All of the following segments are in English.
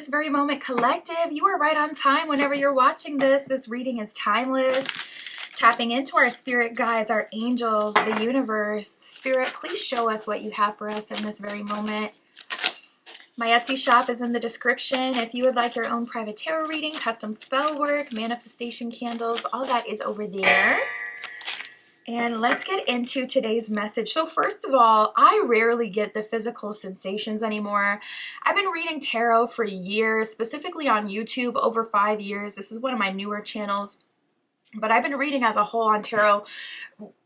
this very moment, collective. You are right on time whenever you're watching this. This reading is timeless. Tapping into our spirit guides, our angels, the universe. Spirit, please show us what you have for us in this very moment. My Etsy shop is in the description. If you would like your own private tarot reading, custom spell work, manifestation candles, all that is over there. And let's get into today's message. So first of all, I rarely get the physical sensations anymore. I've been reading tarot for years, specifically on YouTube, over 5 years. This is one of my newer channels. But I've been reading as a whole on tarot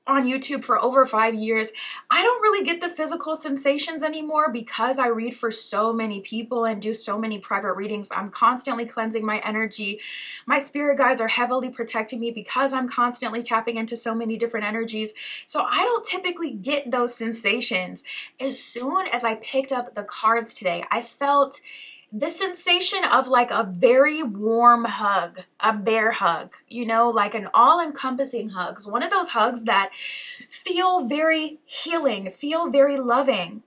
on YouTube for over 5 years. I don't really get the physical sensations anymore because I read for so many people and do so many private readings. I'm constantly cleansing my energy. My spirit guides are heavily protecting me because I'm constantly tapping into so many different energies. So I don't typically get those sensations. As soon as I picked up the cards today, I felt the sensation of like a very warm hug, a bear hug, you know, like an all-encompassing hugs. One of those hugs that feel very healing, feel very loving.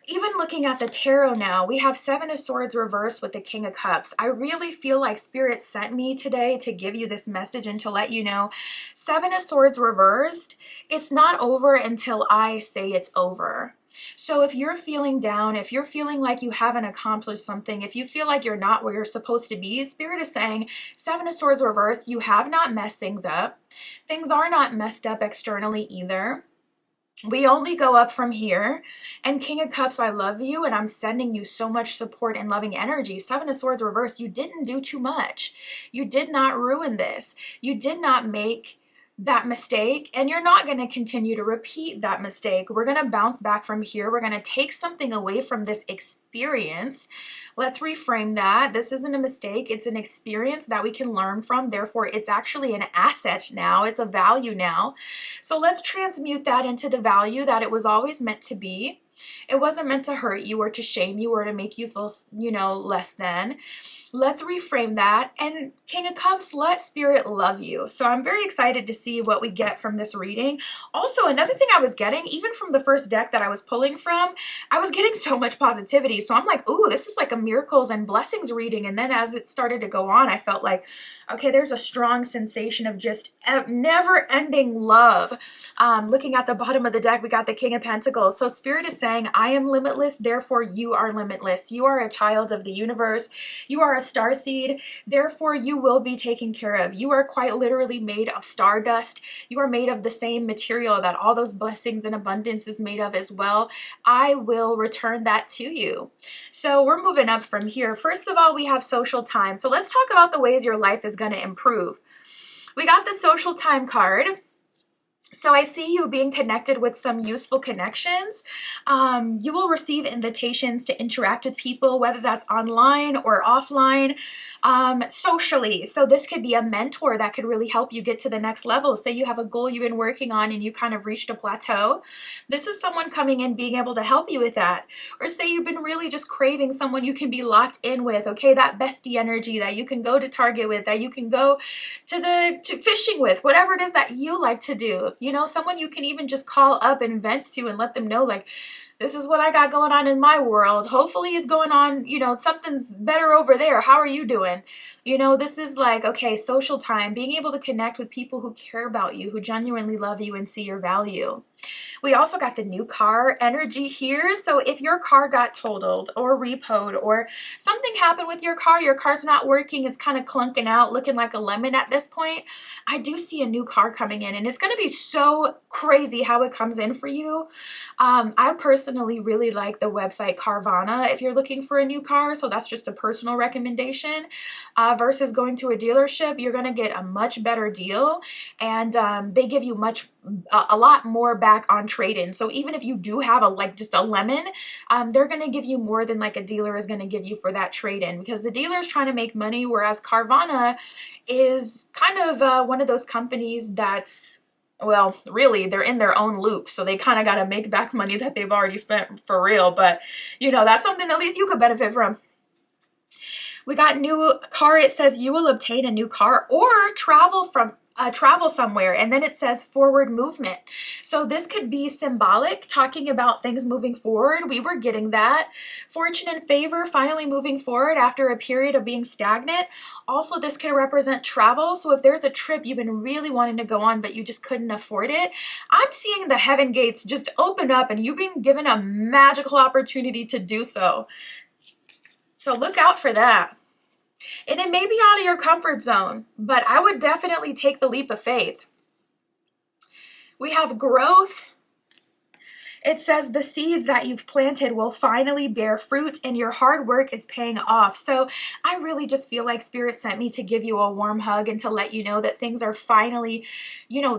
Even looking at the tarot now, we have Seven of Swords reversed with the King of Cups. I really feel like Spirit sent me today to give you this message and to let you know, Seven of Swords reversed, it's not over until I say it's over. So if you're feeling down, if you're feeling like you haven't accomplished something, if you feel like you're not where you're supposed to be, Spirit is saying, Seven of Swords reversed, you have not messed things up. Things are not messed up externally either. We only go up from here. And King of Cups, I love you and I'm sending you so much support and loving energy. Seven of Swords reversed, you didn't do too much. You did not ruin this. You did not make that mistake, and you're not going to continue to repeat that mistake. We're going to bounce back from here. We're going to take something away from this experience. Let's reframe that. This isn't a mistake. It's an experience that we can learn from. Therefore, it's actually an asset now. It's a value now. So let's transmute that into the value that it was always meant to be. It wasn't meant to hurt you or to shame you or to make you feel, you know, less than. Let's reframe that. And King of Cups, let Spirit love you. So I'm very excited to see what we get from this reading. Also, another thing I was getting, even from the first deck that I was pulling from, I was getting so much positivity. So I'm like, ooh, this is like a miracles and blessings reading. And then as it started to go on, I felt like, okay, there's a strong sensation of just never-ending love. Looking at the bottom of the deck, we got the King of Pentacles. So Spirit is saying, I am limitless, therefore you are limitless. You are a child of the universe. You are a starseed, therefore you will be taken care of. You are quite literally made of stardust. You are made of the same material that all those blessings and abundance is made of as well. I will return that to you. So we're moving up from here. First of all, we have social time. So let's talk about the ways your life is going to improve. We got the social time card. So I see you being connected with some useful connections. You will receive invitations to interact with people, whether that's online or offline, socially. So this could be a mentor that could really help you get to the next level. Say you have a goal you've been working on and you kind of reached a plateau. This is someone coming in being able to help you with that. Or say you've been really just craving someone you can be locked in with. Okay, that bestie energy that you can go to Target with, that you can go to fishing with, whatever it is that you like to do. You know, someone you can even just call up and vent to and let them know, like, this is what I got going on in my world. Hopefully it's going on, you know, something's better over there. How are you doing? You know, this is like, okay, social time, being able to connect with people who care about you, who genuinely love you and see your value. We also got the new car energy here. So if your car got totaled or repoed or something happened with your car's not working, it's kind of clunking out, looking like a lemon at this point, I do see a new car coming in and it's going to be so crazy how it comes in for you. I personally really like the website Carvana if you're looking for a new car. So that's just a personal recommendation. Versus going to a dealership, you're going to get a much better deal and they give you a lot more back on trade-in. So even if you do have just a lemon, they're going to give you more than like a dealer is going to give you for that trade-in, because the dealer is trying to make money, whereas Carvana is kind of one of those companies that's, well, really, they're in their own loop. So they kind of got to make back money that they've already spent for real. But, you know, that's something at least you could benefit from. We got new car. It says you will obtain a new car or travel from travel somewhere, and then it says forward movement. So this could be symbolic, talking about things moving forward. We were getting that. Fortune and favor, finally moving forward after a period of being stagnant. Also, this could represent travel. So if there's a trip you've been really wanting to go on, but you just couldn't afford it, I'm seeing the heaven gates just open up and you've been given a magical opportunity to do so. So look out for that. And it may be out of your comfort zone, but I would definitely take the leap of faith. We have growth. It says the seeds that you've planted will finally bear fruit and your hard work is paying off. So I really just feel like Spirit sent me to give you a warm hug and to let you know that things are finally,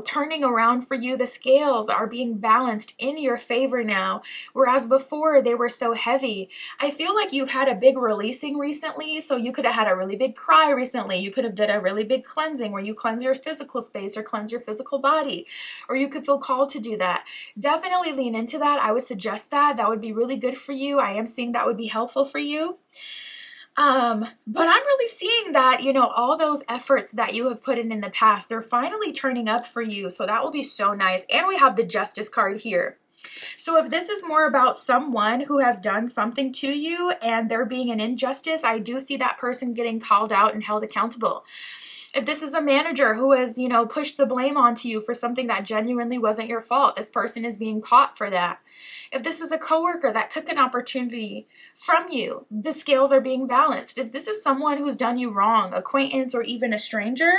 turning around for you. The scales are being balanced in your favor now, whereas before they were so heavy. I feel like you've had a big releasing recently, so you could have had a really big cry recently. You could have did a really big cleansing where you cleanse your physical space or cleanse your physical body, or you could feel called to do that. Definitely lean into that. I would suggest that. That would be really good for you. I am seeing that would be helpful for you. But I'm really seeing that, all those efforts that you have put in the past, they're finally turning up for you. So that will be so nice. And we have the Justice card here. So if this is more about someone who has done something to you and there being an injustice, I do see that person getting called out and held accountable. If this is a manager who has, pushed the blame onto you for something that genuinely wasn't your fault, this person is being caught for that. If this is a coworker that took an opportunity from you, the scales are being balanced. If this is someone who's done you wrong, acquaintance or even a stranger,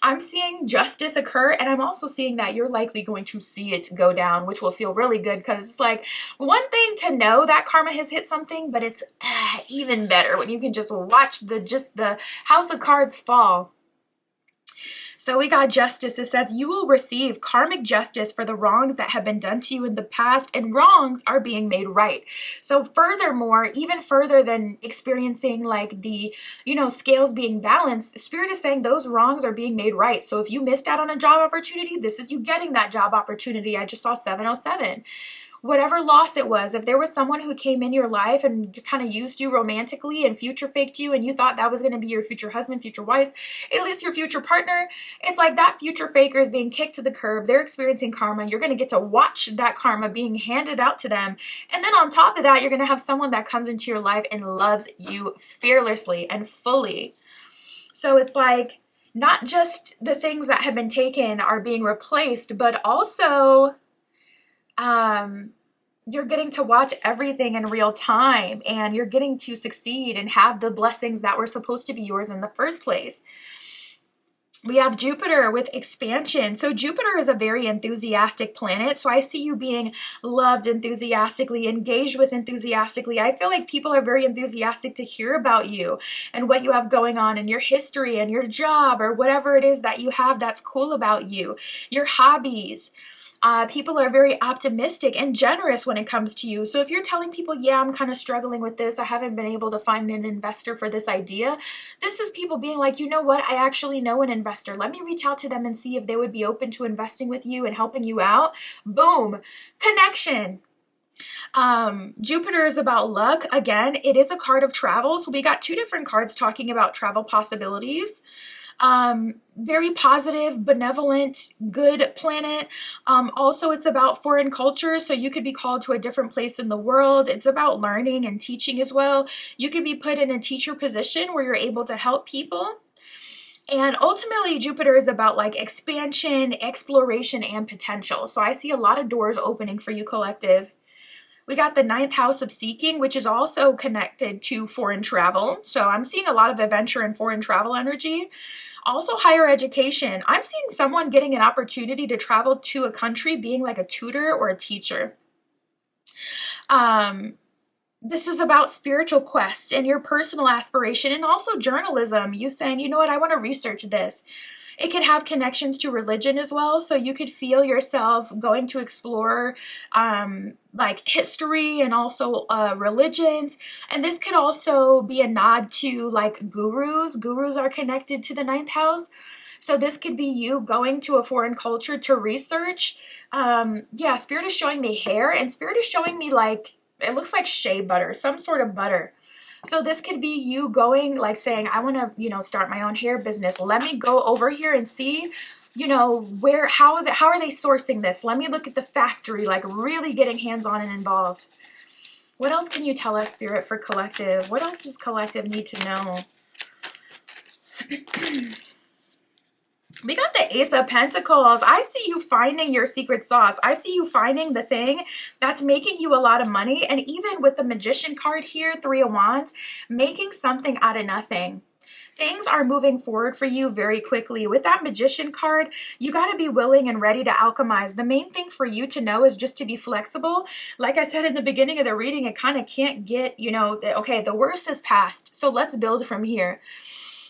I'm seeing justice occur, and I'm also seeing that you're likely going to see it go down, which will feel really good, because it's like one thing to know that karma has hit something, but it's even better when you can just watch the house of cards fall. So we got justice. It says you will receive karmic justice for the wrongs that have been done to you in the past, and wrongs are being made right. So furthermore, even further than experiencing like the, scales being balanced, Spirit is saying those wrongs are being made right. So if you missed out on a job opportunity, this is you getting that job opportunity. I just saw 707. Whatever loss it was, if there was someone who came in your life and kind of used you romantically and future faked you and you thought that was going to be your future husband, future wife, at least your future partner, it's like that future faker is being kicked to the curb. They're experiencing karma. You're going to get to watch that karma being handed out to them. And then on top of that, you're going to have someone that comes into your life and loves you fearlessly and fully. So it's like not just the things that have been taken are being replaced, but also you're getting to watch everything in real time, and you're getting to succeed and have the blessings that were supposed to be yours in the first place. We have Jupiter with expansion. So Jupiter is a very enthusiastic planet. So I see you being loved enthusiastically, engaged with enthusiastically. I feel like people are very enthusiastic to hear about you and what you have going on in your history and your job or whatever it is that you have that's cool about you, your hobbies. People are very optimistic and generous when it comes to you. So if you're telling people, yeah, I'm kind of struggling with this, I haven't been able to find an investor for this idea, this is people being like, you know what, I actually know an investor. Let me reach out to them and see if they would be open to investing with you and helping you out. Boom, connection. Jupiter is about luck. Again, it is a card of travel. So we got two different cards talking about travel possibilities. Very positive, benevolent, good planet. Also, it's about foreign culture. So you could be called to a different place in the world. It's about learning and teaching as well. You could be put in a teacher position where you're able to help people. And ultimately, Jupiter is about like expansion, exploration, and potential. So I see a lot of doors opening for you, collective. We got the 9th house of seeking, which is also connected to foreign travel. So I'm seeing a lot of adventure and foreign travel energy. Also higher education. I'm seeing someone getting an opportunity to travel to a country being like a tutor or a teacher. This is about spiritual quests and your personal aspiration, and also journalism. You saying, you know what, I want to research this. It could have connections to religion as well. So you could feel yourself going to explore like history and also religions. And this could also be a nod to like gurus. Gurus are connected to the 9th house. So this could be you going to a foreign culture to research. Yeah, Spirit is showing me hair, and Spirit is showing me like, it looks like shea butter, some sort of butter. So this could be you going, like saying, I want to, start my own hair business. Let me go over here and see you know, how are they sourcing this? Let me look at the factory, like really getting hands-on and involved. What else can you tell us, Spirit, for collective? What else does collective need to know? We got the Ace of Pentacles. I see you finding your secret sauce. I see you finding the thing that's making you a lot of money. And even with the Magician card here, Three of Wands, making something out of nothing. Things are moving forward for you very quickly. With that Magician card, you got to be willing and ready to alchemize. The main thing for you to know is just to be flexible. Like I said in the beginning of the reading, it kind of can't get, you know, okay, the worst is past, so let's build from here.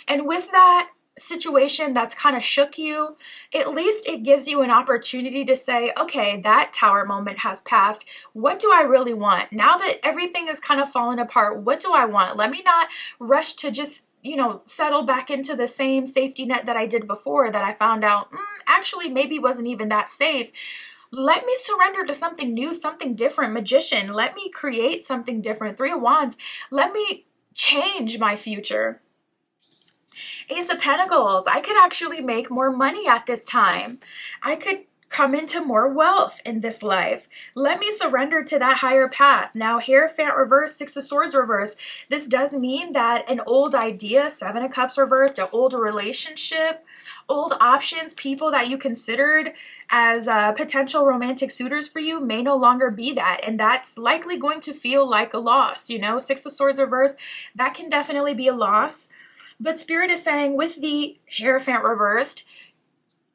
And with that situation that's kind of shook you, at least it gives you an opportunity to say, okay, that tower moment has passed. What do I really want? Now that everything is kind of falling apart, what do I want? Let me not rush to just, you know, settle back into the same safety net that I did before, that I found out actually maybe wasn't even that safe. Let me surrender to something new, something different. Magician, let me create something different. Three of Wands, let me change my future. Ace of Pentacles, I could actually make more money at this time. I could come into more wealth in this life. Let me surrender to that higher path. Now, Hierophant reverse, Six of Swords reverse. This does mean that an old idea, Seven of Cups reversed, an old relationship, old options, people that you considered as potential romantic suitors for you may no longer be that. And that's likely going to feel like a loss. You know, Six of Swords reverse, that can definitely be a loss. But Spirit is saying with the Hierophant reversed,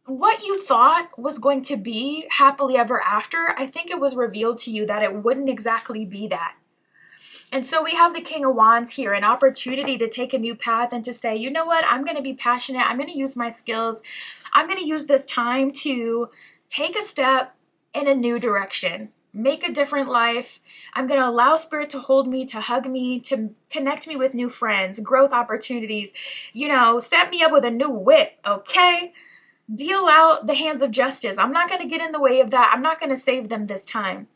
what you thought was going to be happily ever after, I think it was revealed to you that it wouldn't exactly be that. And so we have the King of Wands here, an opportunity to take a new path and to say, you know what, I'm going to be passionate. I'm going to use my skills. I'm going to use this time to take a step in a new direction. Make a different life. I'm going to allow Spirit to hold me, to hug me, to connect me with new friends, growth opportunities, you know, set me up with a new whip, okay? Deal out the hands of justice. I'm not going to get in the way of that. I'm not going to save them this time.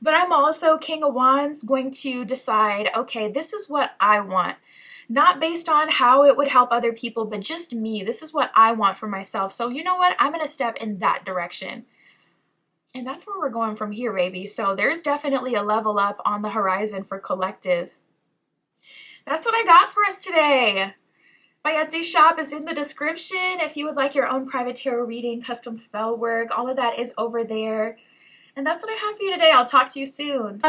But I'm also, King of Wands, going to decide, okay, this is what I want. Not based on how it would help other people, but just me. This is what I want for myself. So you know what? I'm going to step in that direction. And that's where we're going from here, baby. So there's definitely a level up on the horizon for collective. That's what I got for us today. My Etsy shop is in the description. If you would like your own private tarot reading, custom spell work, all of that is over there. And that's what I have for you today. I'll talk to you soon.